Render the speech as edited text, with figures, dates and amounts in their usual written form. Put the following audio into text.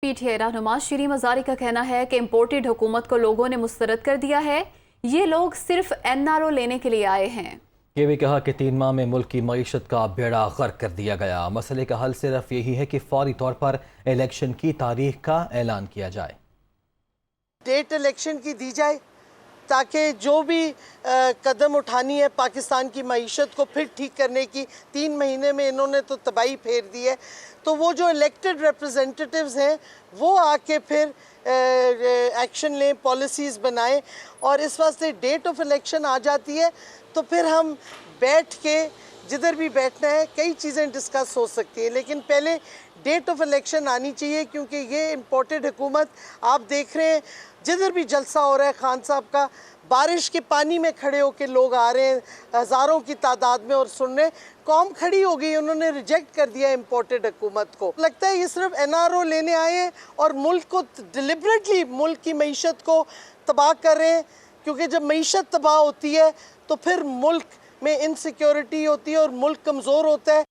PTI रहनुमा शीरी मजारी का कहना है कि इम्पोर्टेड हुकूमत को लोगों ने मुस्तरद कर दिया है। ये लोग सिर्फ एनआरओ लेने के लिए आए हैं। ये भी कहा कि 3 माह में मुल्क की मईशत का बेड़ा गर्क कर दिया गया। मसले का हल सिर्फ यही है कि फौरी तौर पर इलेक्शन की तारीख का ऐलान किया जाए। डेट इलेक्शन की दी जाए ताकि जो भी कदम उठानी है पाकिस्तान की मईशत को फिर ठीक करने की। 3 महीने में इन्होंने तो तबाही फेर दी है, तो वो जो इलेक्टेड रिप्रेजेंटेटिव्स हैं वो आके फिर एक्शन लें, पॉलिसीज़ बनाएं। और इस वास्ते डेट ऑफ इलेक्शन आ जाती है तो फिर हम बैठ के जिधर भी बैठना है कई चीज़ें डिस्कस हो सकती हैं, लेकिन पहले डेट ऑफ इलेक्शन आनी चाहिए क्योंकि ये इम्पोर्टेड हुकूमत आप देख रहे हैं जिधर भी जलसा हो रहा है खान साहब का, बारिश के पानी में खड़े होकर लोग आ रहे हैं हज़ारों की तादाद में और सुन रहे। कौम खड़ी हो गई, उन्होंने रिजेक्ट कर दिया इम्पोर्टेड हुकूमत को। लगता है ये सिर्फ एनआरओ लेने आए हैं और मुल्क को डिलिबरेटली मुल्क की मईशत को तबाह कर रहे हैं, क्योंकि जब मईशत तबाह होती है तो फिर मुल्क में इनसिक्योरिटी होती है और मुल्क कमज़ोर होता है।